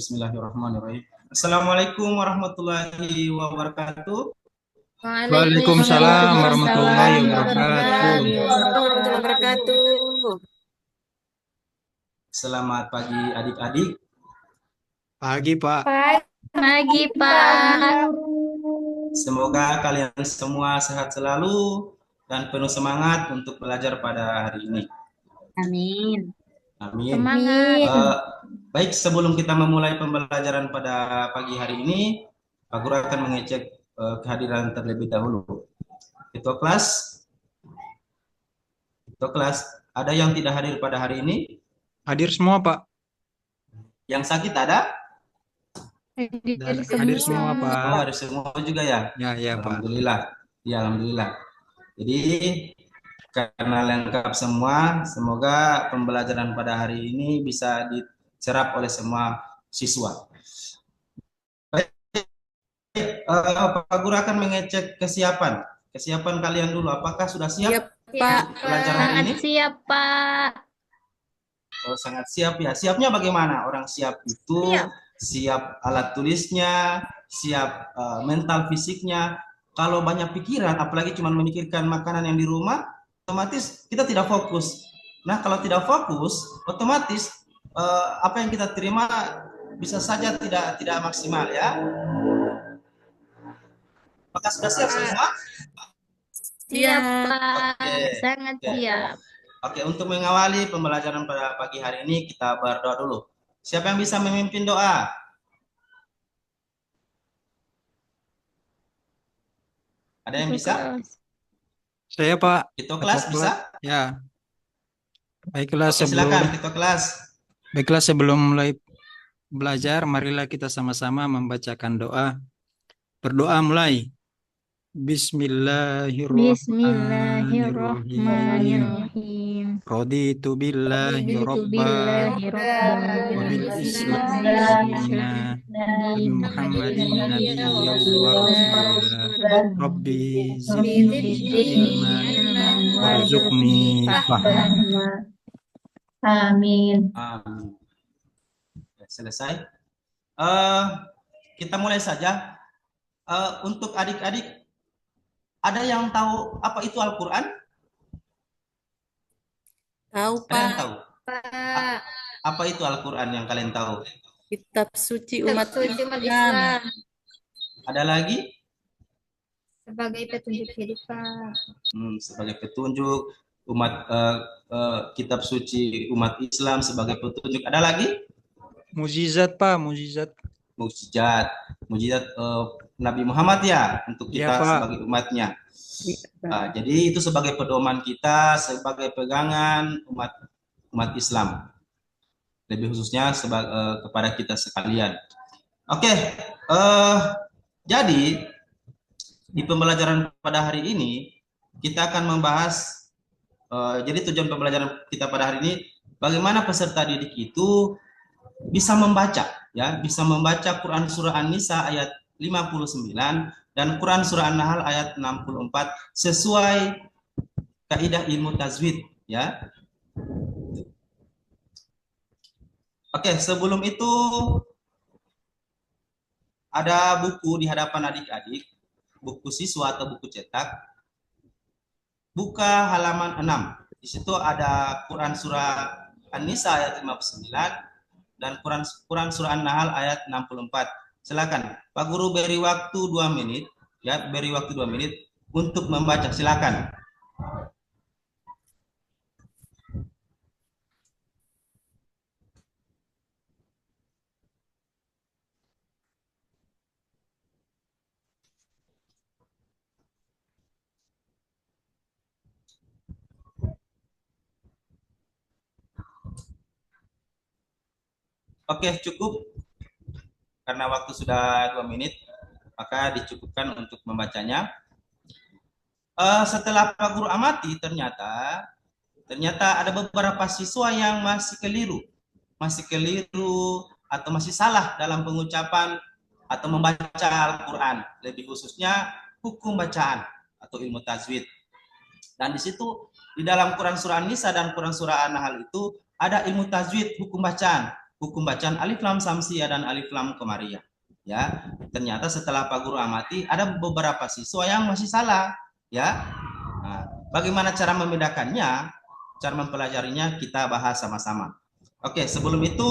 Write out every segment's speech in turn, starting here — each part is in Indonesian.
Bismillahirrahmanirrahim. Assalamualaikum warahmatullahi wabarakatuh. Waalaikumsalam Waalaikumsalam warahmatullahi warahmatullahi wabarakatuh. warahmatullahi wabarakatuh. Selamat pagi adik-adik. Pagi, Pak. Pagi, Pak. Semoga kalian semua sehat selalu dan penuh semangat untuk belajar pada hari ini. Amin. Amin. Semangat. Baik, sebelum kita memulai pembelajaran pada pagi hari ini, Pak Guru akan mengecek kehadiran terlebih dahulu. Ketua kelas, ada yang tidak hadir pada hari ini? Hadir semua, Pak. Yang sakit ada? Hadir semua, Pak. Oh, hadir semua juga ya? Ya, Pak. Alhamdulillah. Ya, alhamdulillah. Jadi karena lengkap semua, semoga pembelajaran pada hari ini bisa diserap oleh semua siswa. Baik, Pak Guru akan mengecek kesiapan kalian dulu. Apakah sudah siap? Pak. Pelajaran ini? Siap, Pak. Oh, sangat siap ya. Siapnya bagaimana? Orang siap itu siap alat tulisnya, siap mental fisiknya. Kalau banyak pikiran, apalagi cuma memikirkan makanan yang di rumah, otomatis kita tidak fokus. Nah, kalau tidak fokus, otomatis apa yang kita terima bisa saja tidak maksimal ya. Apakah sudah siap semua? Siap, Pak. Oke. Sangat siap. Oke, untuk mengawali pembelajaran pada pagi hari ini, kita berdoa dulu. Siapa yang bisa memimpin doa? Ada yang bisa? Saya, Pak. Ketua kelas bisa? Ya. Baiklah, silakan ketua kelas. Baiklah, sebelum mulai belajar, marilah kita sama-sama membacakan doa. Berdoa mulai. Bismillahirrahmanirrahim. Raditu billahi rabba wa bil islami dina Nabi Muhammadin nabiyya wa rasulah. Rabbi zidni ilman warzuqni fahma. Amin. Selesai. Kita mulai saja. Untuk adik-adik, ada yang tahu apa itu Al-Quran? Tahu, Ada yang Pak. tahu? Apa itu Al-Quran yang kalian tahu? Kitab suci umat Islam. Ada lagi? Sebagai petunjuk hidup, Pak. Sebagai petunjuk umat kitab suci umat Islam sebagai petunjuk. Ada lagi? Mujizat, Pak, mujizat Nabi Muhammad ya, untuk kita ya, sebagai umatnya. Jadi itu sebagai pedoman kita, sebagai pegangan umat Islam, lebih khususnya kepada kita sekalian. Oke, jadi di pembelajaran pada hari ini kita akan membahas. Jadi tujuan pembelajaran kita pada hari ini, bagaimana peserta didik itu bisa membaca, ya, bisa membaca Quran surah An-Nisa ayat 59 dan Quran surah An-Nahl ayat 64 sesuai kaidah ilmu tajwid, ya. Oke, sebelum itu ada buku di hadapan adik-adik, buku siswa atau buku cetak. Buka halaman 6. Di situ ada Quran surah An-Nisa ayat 59 dan Quran surah An-Nahl ayat 64. Silakan, Pak Guru beri waktu 2 menit, ya, beri waktu 2 menit untuk membaca. Silakan. Oke, cukup. Karena waktu sudah 2 menit, maka dicukupkan untuk membacanya. Setelah Pak Guru amati, ternyata ada beberapa siswa yang masih keliru atau masih salah dalam pengucapan atau membaca Al-Quran, lebih khususnya hukum bacaan atau ilmu tajwid. Dan di situ di dalam Quran surah An-Nisa dan Quran surah An-Nahl itu ada ilmu tajwid, hukum bacaan. hukum bacaan alif lam samsiah dan alif lam komariah. Ya, ternyata setelah Pak Guru amati ada beberapa siswa yang masih salah. Ya, nah, bagaimana cara membedakannya, cara mempelajarinya kita bahas sama-sama. Oke, sebelum itu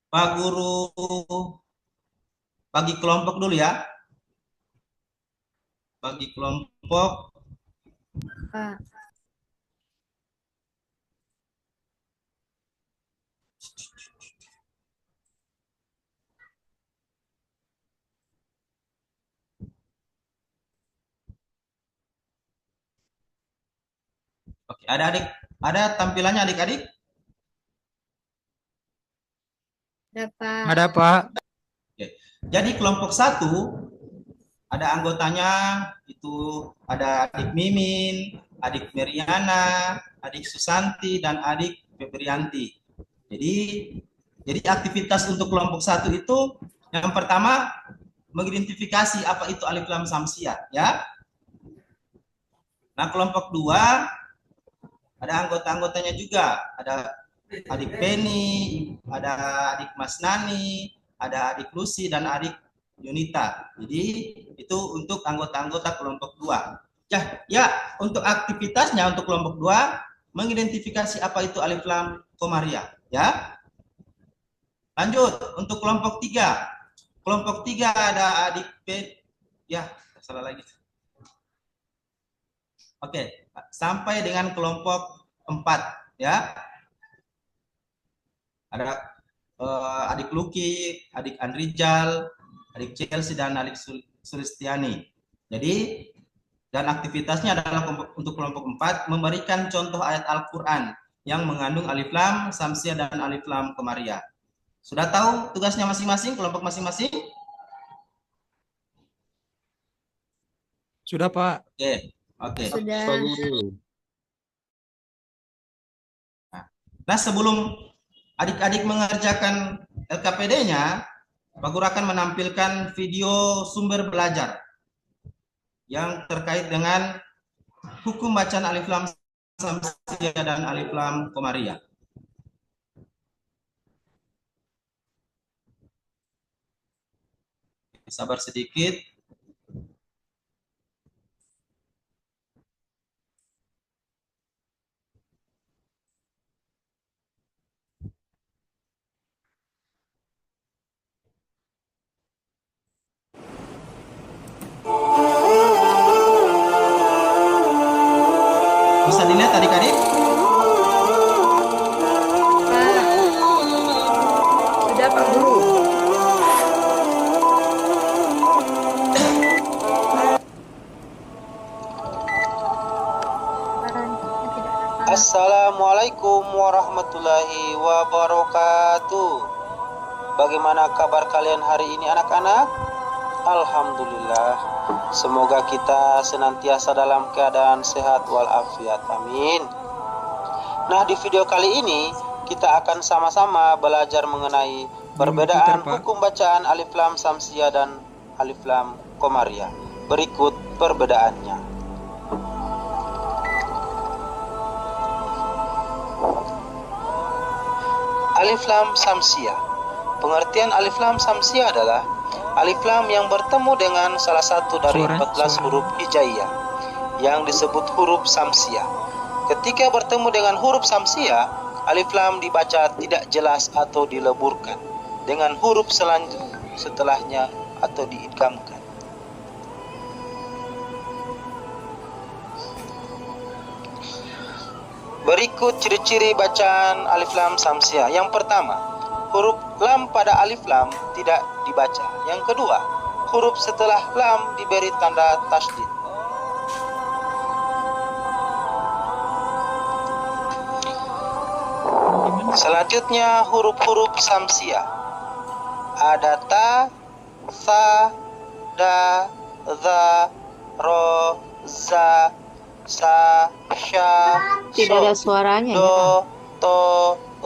Pak Guru bagi kelompok dulu ya. Bagi kelompok. Pak. Oke, ada tampilannya adik-adik? Ada Pak. Oke. Jadi kelompok 1 ada anggotanya itu ada adik Mimin, adik Meriana, adik Susanti dan adik Febrianti. Jadi aktivitas untuk kelompok 1 itu yang pertama mengidentifikasi apa itu alif lam samsiah ya. Nah, kelompok 2 ada anggota-anggotanya juga, ada adik Penny, ada adik Mas Nani, ada adik Lucy dan adik Yunita. Jadi itu untuk anggota-anggota kelompok 2. Ya, untuk aktivitasnya untuk kelompok 2 mengidentifikasi apa itu alif lam komariah ya. Lanjut untuk kelompok 3. Kelompok 3 ada adik ya, salah lagi. Oke, sampai dengan kelompok 4 ya. Ada adik Lucky, adik Andrijal, adik Chelsea dan adik Sulistiani. Jadi dan aktivitasnya adalah untuk kelompok 4 memberikan contoh ayat Al-Qur'an yang mengandung alif lam samsiah dan alif lam komariah. Sudah tahu tugasnya masing-masing, kelompok masing-masing? Sudah Pak. Oke. Sudah. Nah, sebelum adik-adik mengerjakan LKPD-nya, Pak Guru akan menampilkan video sumber belajar yang terkait dengan hukum bacaan alif lam samsiah dan alif lam komariah. Sabar sedikit. Bisa dilihat adik-adik? Sudah Pak Guru. Assalamualaikum warahmatullahi wabarakatuh. Bagaimana kabar kalian hari ini anak-anak? Alhamdulillah. Semoga kita senantiasa dalam keadaan sehat walafiat. Amin. Nah, di video kali ini kita akan sama-sama belajar mengenai perbedaan hukum bacaan alif lam samsiah dan alif lam komariah. Berikut perbedaannya. Alif lam samsiah. Pengertian alif lam samsiah adalah alif lam yang bertemu dengan salah satu dari 14 huruf hijaiyah yang disebut huruf samsiah. Ketika bertemu dengan huruf samsiah, alif lam dibaca tidak jelas atau dileburkan dengan huruf setelahnya atau diidghamkan. Berikut ciri-ciri bacaan alif lam samsiah. Yang pertama, huruf lam pada alif lam tidak dibaca. Yang kedua, huruf setelah lam diberi tanda tasydid. Selanjutnya huruf-huruf samsiah. Ada ta, sa, da, za, ro, za, sa, sya, Tidak ada suaranya do, ya. to,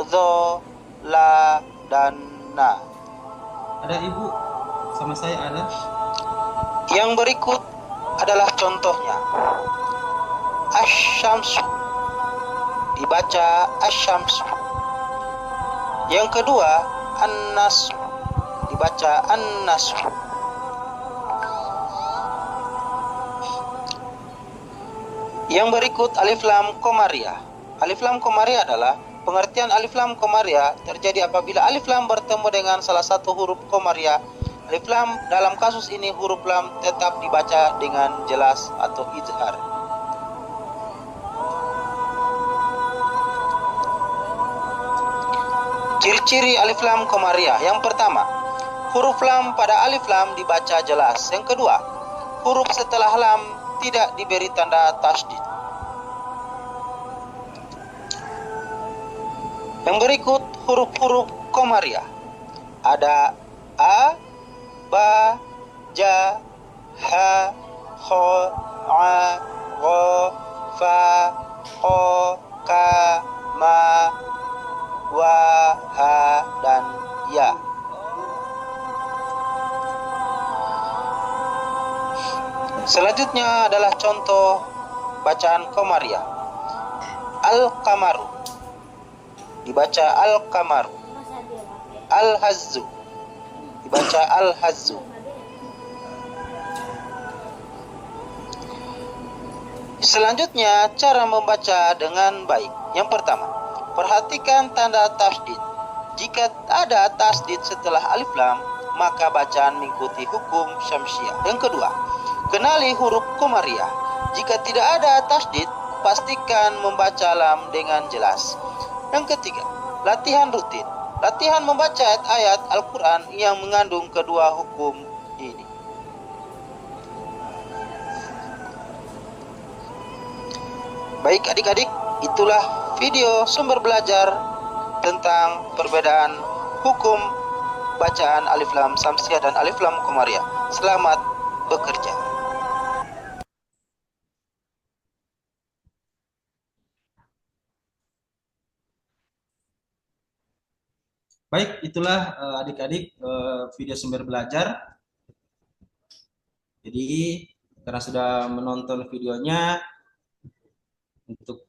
zo, la, dan na. Ada ibu sama saya ada. Yang berikut adalah contohnya. Asyamsu dibaca asyamsu. Yang kedua, an-nasr, dibaca an-nasr. Yang berikut alif lam komariah. Alif lam komariah adalah pengertian alif lam komariah terjadi apabila alif lam bertemu dengan salah satu huruf komariah. Alif lam dalam kasus ini huruf lam tetap dibaca dengan jelas atau izhar. Ciri-ciri alif lam komariah. Yang pertama, huruf lam pada alif lam dibaca jelas. Yang kedua, huruf setelah lam tidak diberi tanda tasdid. Yang berikut huruf-huruf komariah. Ada a, ba, ja, ha, kho, a, gho, fa, qo, ka, ma, wa, ha, dan ya. Selanjutnya adalah contoh bacaan komariah. Al-Qamaru, dibaca Al-Qamaru. Al-Hazzu, dibaca Al-Hazzu. Selanjutnya cara membaca dengan baik. Yang pertama, perhatikan tanda tasdid. Jika ada tasdid setelah alif lam, maka bacaan mengikuti hukum syamsiah. Yang kedua, kenali huruf komariah. Jika tidak ada tasdid, pastikan membaca lam dengan jelas. Yang ketiga, latihan rutin. Latihan membaca ayat Al-Quran yang mengandung kedua hukum ini. Baik adik-adik, itulah video sumber belajar tentang perbedaan hukum bacaan alif lam samsiah dan alif lam komariah. Selamat bekerja. Baik, itulah adik-adik video sumber belajar. Jadi karena sudah menonton videonya, untuk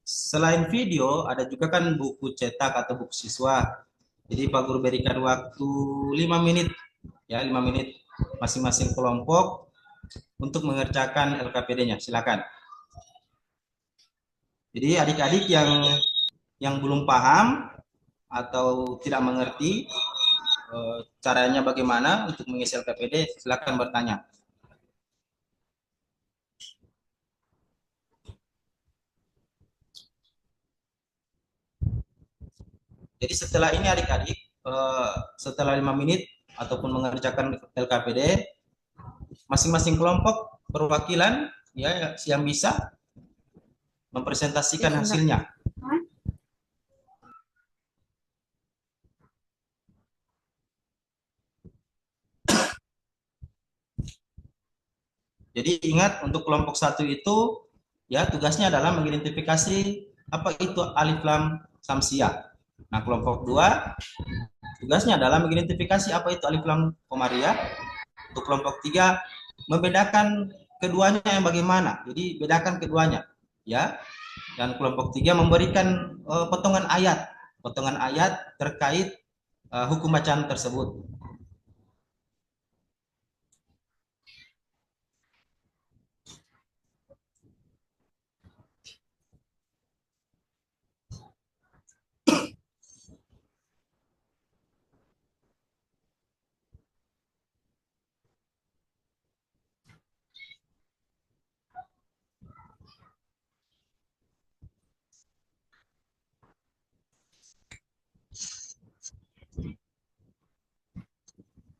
selain video ada juga kan buku cetak atau buku siswa. Jadi Pak Guru berikan waktu 5 menit ya, 5 menit masing-masing kelompok untuk mengerjakan LKPD-nya. Silakan. Jadi adik-adik yang belum paham atau tidak mengerti caranya bagaimana untuk mengisi LKPD, silakan bertanya. Jadi setelah ini adik-adik, setelah 5 menit ataupun mengerjakan LKPD, masing-masing kelompok perwakilan ya yang bisa mempresentasikan hasilnya. Jadi ingat untuk kelompok 1 itu ya tugasnya adalah mengidentifikasi apa itu alif lam samsiah. Nah, kelompok 2 tugasnya adalah mengidentifikasi apa itu alif lam komariah. Untuk kelompok 3 membedakan keduanya yang bagaimana. Jadi bedakan keduanya ya. Dan kelompok 3 memberikan potongan ayat terkait hukum bacaan tersebut.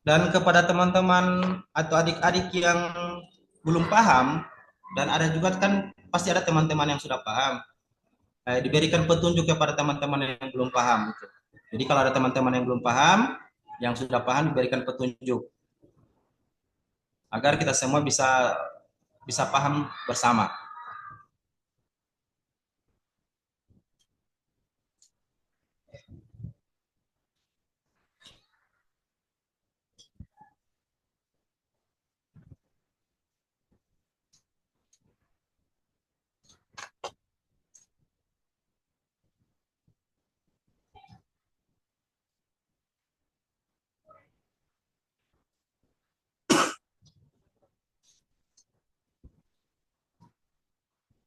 Dan kepada teman-teman atau adik-adik yang belum paham, dan ada juga kan pasti ada teman-teman yang sudah paham, diberikan petunjuk kepada teman-teman yang belum paham. Gitu. Jadi kalau ada teman-teman yang belum paham, yang sudah paham diberikan petunjuk agar kita semua bisa paham bersama.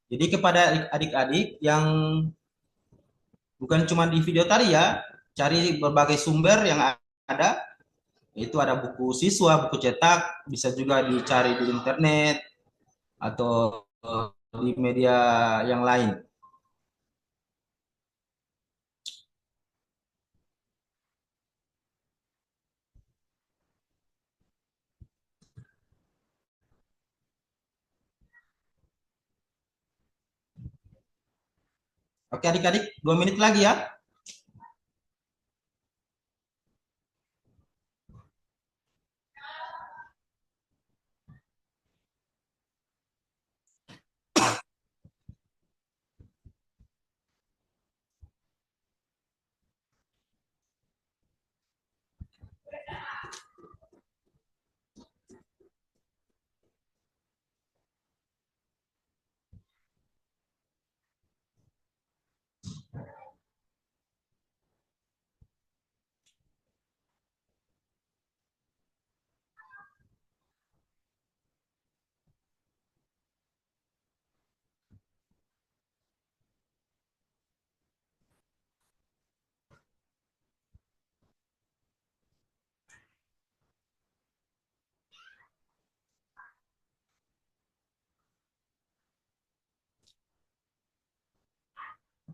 Jadi kepada adik-adik yang bukan cuma di video tadi ya, cari berbagai sumber yang ada, yaitu ada buku siswa, buku cetak, bisa juga dicari di internet atau di media yang lain. Oke adik-adik, 2 menit lagi ya.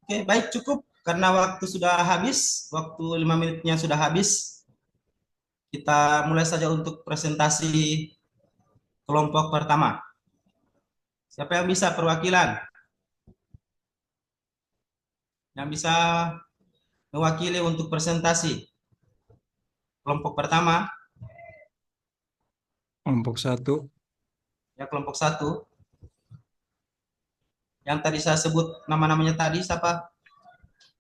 Oke, baik cukup. Karena waktu sudah habis, waktu 5 menitnya sudah habis, kita mulai saja untuk presentasi kelompok pertama. Siapa yang bisa perwakilan? Yang bisa mewakili untuk presentasi kelompok pertama? Kelompok 1. Ya, kelompok 1. Yang tadi saya sebut nama-namanya tadi, siapa?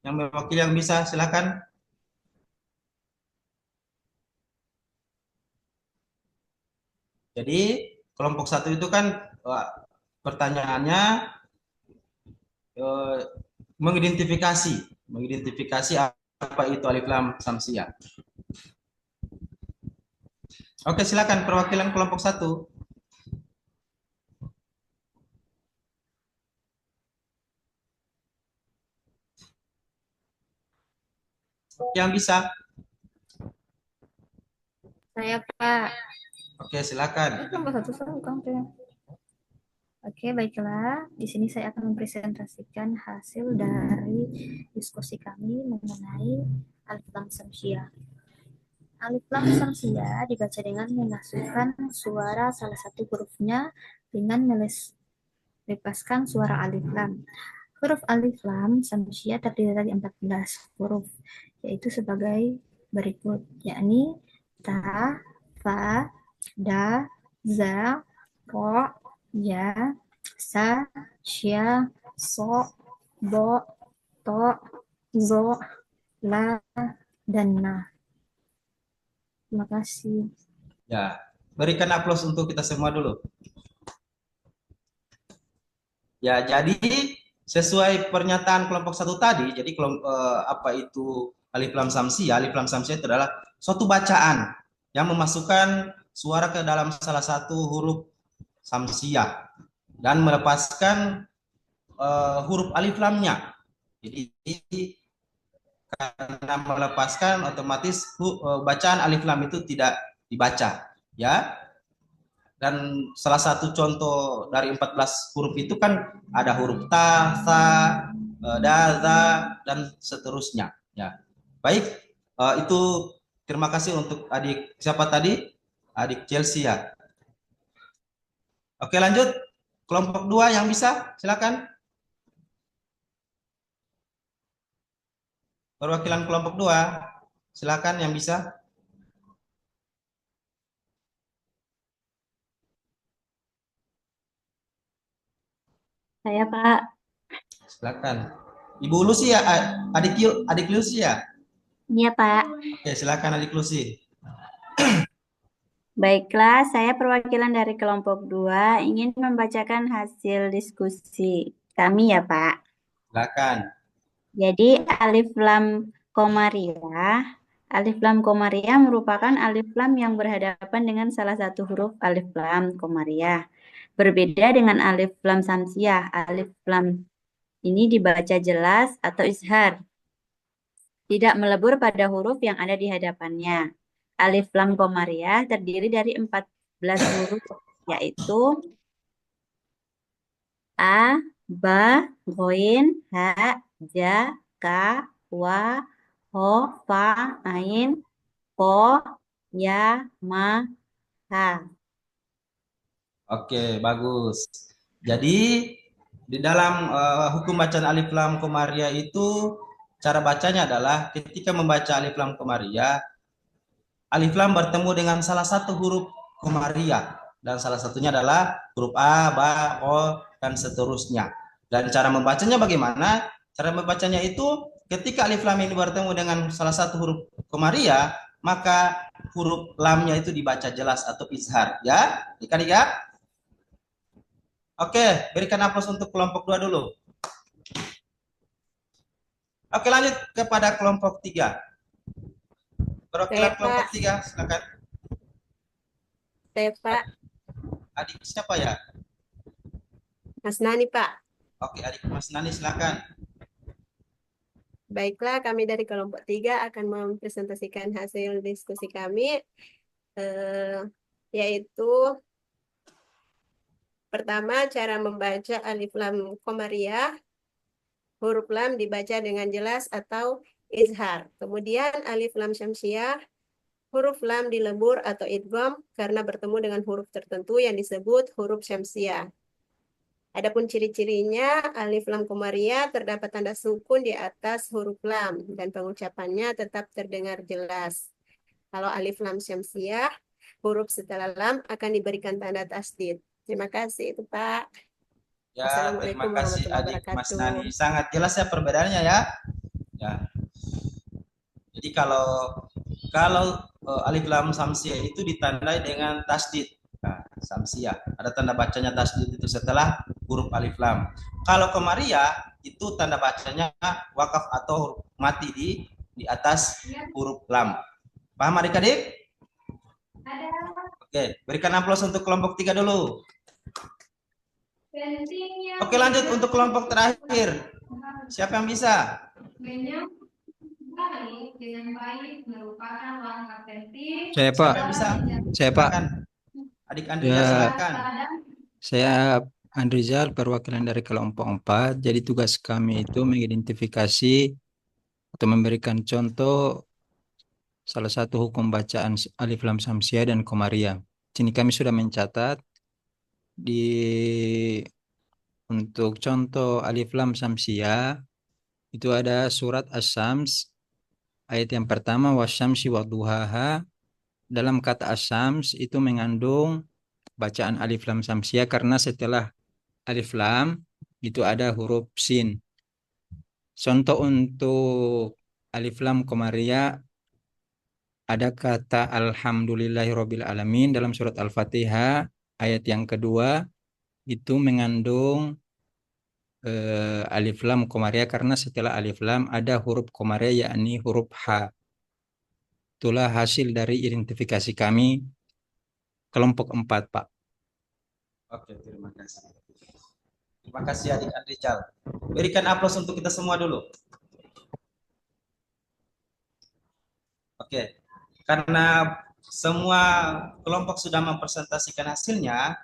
Yang mewakili yang bisa, silakan. Jadi, kelompok 1 itu kan pertanyaannya mengidentifikasi apa itu alif lam samsiah. Oke, silakan perwakilan kelompok 1. Yang bisa. Saya Pak. Oke, silakan. Kelompok 1 saya bukan saya. Oke, baiklah. Di sini saya akan mempresentasikan hasil dari diskusi kami mengenai alif lam samsiah. Alif lam samsiah dibaca dengan memasukkan suara salah satu hurufnya dengan melepaskan suara alif lam. Huruf alif lam samsiah terdiri dari 14 huruf, yaitu sebagai berikut, yakni ta, fa, da, za, ro, ya, sa, sya, so, bo, to, zo, la, dan na. Terima kasih. Ya, berikan aplaus untuk kita semua dulu. Ya, jadi sesuai pernyataan kelompok 1 tadi, jadi apa itu alif lam samsiah? Alif lam samsiah itu adalah suatu bacaan yang memasukkan suara ke dalam salah satu huruf samsiah dan melepaskan huruf alif lamnya. Jadi karena melepaskan otomatis bacaan alif lam itu tidak dibaca, ya. Dan salah satu contoh dari 14 huruf itu kan ada huruf ta, sa, da, za, dan seterusnya, ya. Baik, itu terima kasih untuk adik siapa tadi? Adik Chelsea ya. Oke, lanjut. Kelompok 2 yang bisa, silakan. Perwakilan kelompok 2, silakan yang bisa. Saya Pak. Silakan. Ibu Lucy ya, adik Lucy ya. Iya Pak. Oke, silakan adik Lucy. Baiklah, saya perwakilan dari kelompok 2 ingin membacakan hasil diskusi kami ya Pak. Silakan. Jadi alif lam komariah. Alif lam komariah merupakan alif lam yang berhadapan dengan salah satu huruf alif lam komariah. Berbeda dengan alif lam samsiah. Alif lam ini dibaca jelas atau izhar. Tidak melebur pada huruf yang ada di hadapannya. Alif lam komariah terdiri dari 14 huruf, yaitu A, Ba, Ghoin, Ha, Ja, Ka, Wa, Ho, Fa, Ain, Ko, Ya, Ma, Ha. Oke, bagus. Jadi di dalam hukum bacaan alif lam komariah itu cara bacanya adalah ketika membaca alif lam komariah, alif lam bertemu dengan salah satu huruf komariah dan salah satunya adalah huruf A, Ba, O dan seterusnya. Dan cara membacanya bagaimana? Cara membacanya itu ketika alif lam ini bertemu dengan salah satu huruf komariah, maka huruf lamnya itu dibaca jelas atau izhar, ya. Adik-adik ya. Oke, berikan aplaus untuk kelompok 2 dulu. Oke, lanjut kepada kelompok 3. Perwakilan kelompok 3, silakan. Saya Pak, Adik siapa ya? Mas Nani Pak. Oke, adik Mas Nani silakan. Baiklah, kami dari kelompok 3 akan mempresentasikan hasil diskusi kami, yaitu pertama cara membaca alif lam komariah, huruf lam dibaca dengan jelas atau izhar. Kemudian alif lam syamsiah, huruf lam dilebur atau idgham karena bertemu dengan huruf tertentu yang disebut huruf syamsiah. Adapun ciri-cirinya, alif lam komariah terdapat tanda sukun di atas huruf lam dan pengucapannya tetap terdengar jelas. Kalau alif lam syamsiah, huruf setelah lam akan diberikan tanda tasdid. Terima kasih itu Pak. Ya, terima Assalamualaikum kasih warahmatullahi adik Mas wabarakatuh. Nani. Sangat jelas ya perbedaannya ya. Ya. Jadi kalau alif lam samsiah itu ditandai dengan tasdid. Nah, samsiah. Ada tanda bacanya tasdid itu setelah huruf alif lam. Kalau komariah itu tanda bacanya wakaf atau huruf mati di atas huruf lam. Paham adik-adik? Oke, berikan aplaus untuk kelompok 3 dulu. Oke, lanjut untuk kelompok terakhir. Siapa yang bisa? Saya Pak. Siapa yang bisa? Saya Pak. Silakan. Adik Andri Ya. silakan. Saya Andrizal, perwakilan dari kelompok 4. Jadi tugas kami itu mengidentifikasi atau memberikan contoh salah satu hukum bacaan alif lam samsiah dan komariah. Sini kami sudah mencatat untuk contoh alif lam samsiah itu ada surat Asy-Syams ayat yang pertama wasyamsi wadduhaha. Dalam kata Asy-Syams itu mengandung bacaan alif lam samsiah karena setelah alif lam itu ada huruf sin. Contoh untuk alif lam komariah ada kata alhamdulillahirabbil alamin dalam surat Al-Fatihah ayat yang kedua itu mengandung alif lam komariah karena setelah alif lam ada huruf komariah yakni huruf H. Itulah hasil dari identifikasi kami kelompok 4, Pak. Oke, terima kasih. Terima kasih adik Andrijal. Berikan aplaus untuk kita semua dulu. Oke, karena semua kelompok sudah mempresentasikan hasilnya,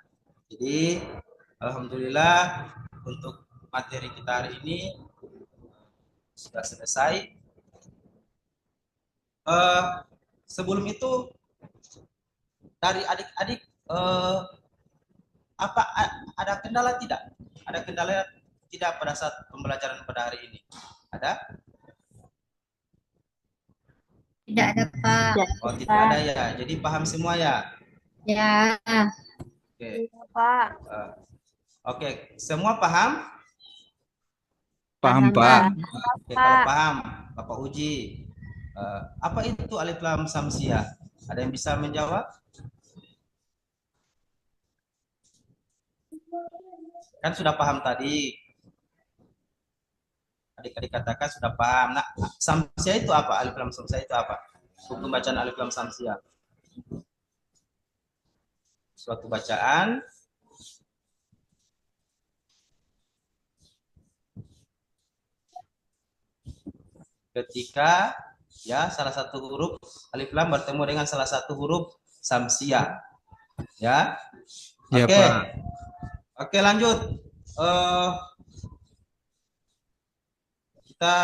jadi alhamdulillah untuk materi kita hari ini sudah selesai. Sebelum itu dari adik-adik apa ada kendala tidak? Ada kendala tidak pada saat pembelajaran pada hari ini? Ada? Tidak ada, Pak. Oh, tidak ada ya. Jadi paham semua ya? Ya. Oke. Pak. Oke, semua paham? Paham, Pak. Oke, kalau paham, Bapak uji. Apa itu alif lam samsiah? Ada yang bisa menjawab? Kan sudah paham tadi. Adik-adik katakan sudah paham. Nah, samsiah itu apa? Alif lam samsiah itu apa? Hukum bacaan alif lam samsiah. Suatu bacaan ketika ya salah satu huruf alif lam bertemu dengan salah satu huruf samsiah. Ya. Ya, Oke. Pak. Oke, lanjut. Kita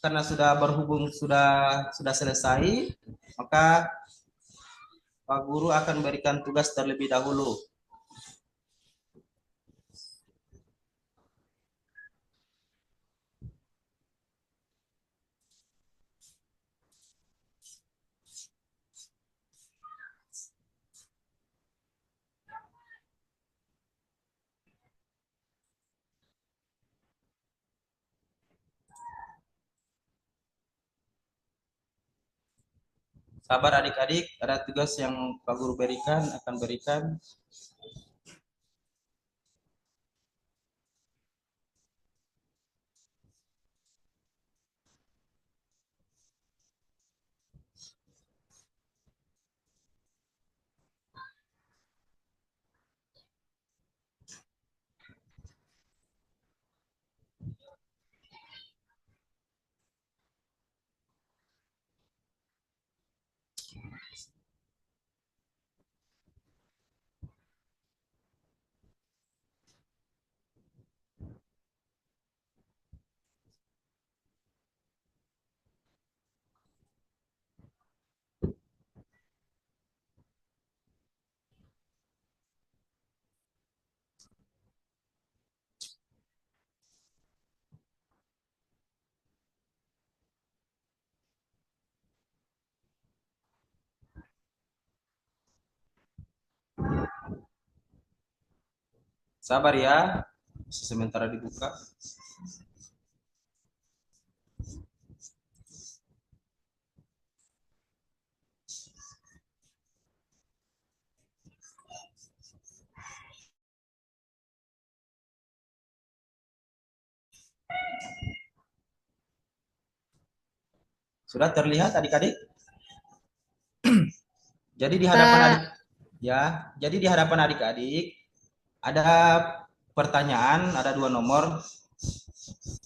karena sudah berhubung sudah selesai, maka Pak Guru akan berikan tugas terlebih dahulu. Sabar adik-adik, ada tugas yang Pak Guru akan berikan. Sabar ya, sementara dibuka. Sudah terlihat adik-adik? Jadi di hadapan adik ya, jadi di hadapan adik-adik ada pertanyaan, ada 2 nomor.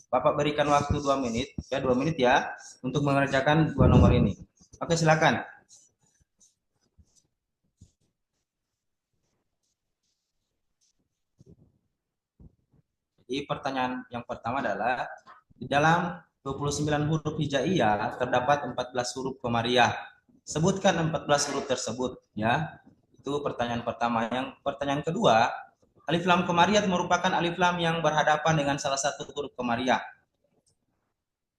Bapak berikan waktu 2 menit, ya 2 menit ya, untuk mengerjakan 2 nomor ini. Oke, silakan. Jadi pertanyaan yang pertama adalah, di dalam 29 huruf hijaiyah terdapat 14 huruf komariah. Sebutkan 14 huruf tersebut, ya. Itu pertanyaan pertama. Yang pertanyaan kedua, alif lam komariah merupakan alif lam yang berhadapan dengan salah satu huruf komariah.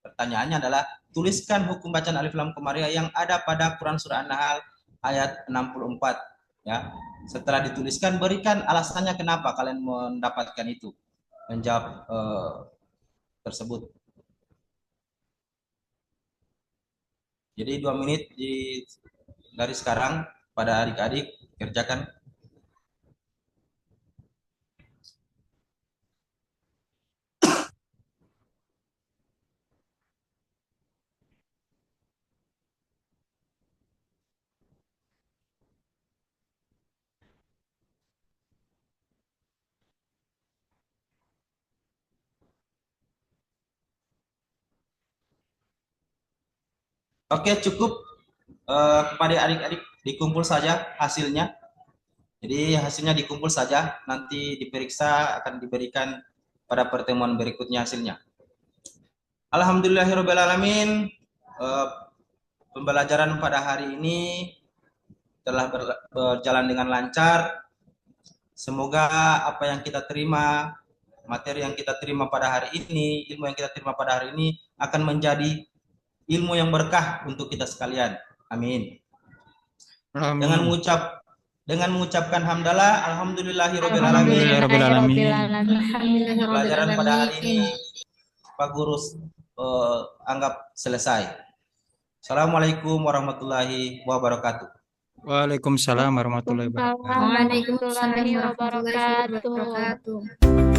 Pertanyaannya adalah, tuliskan hukum bacaan alif lam komariah yang ada pada Quran surah An-Nahl ayat 64, ya. Setelah dituliskan, berikan alasannya kenapa kalian mendapatkan itu, menjawab tersebut. Jadi 2 menit dari sekarang pada adik-adik kerjakan. Oke, cukup kepada adik-adik dikumpul saja hasilnya. Jadi hasilnya dikumpul saja, nanti diperiksa akan diberikan pada pertemuan berikutnya hasilnya. Alhamdulillahirrahmanirrahim. Pembelajaran pada hari ini telah berjalan dengan lancar. Semoga apa yang kita terima, materi yang kita terima pada hari ini, ilmu yang kita terima pada hari ini akan menjadi ilmu yang berkah untuk kita sekalian. Amin. Dengan mengucapkan hamdalah, alhamdulillahirabbil alamin. Pelajaran pada hari ini Pak Guru anggap selesai. Assalamualaikum warahmatullahi wabarakatuh. Waalaikumsalam warahmatullahi wabarakatuh. Waalaikumsalam warahmatullahi wabarakatuh.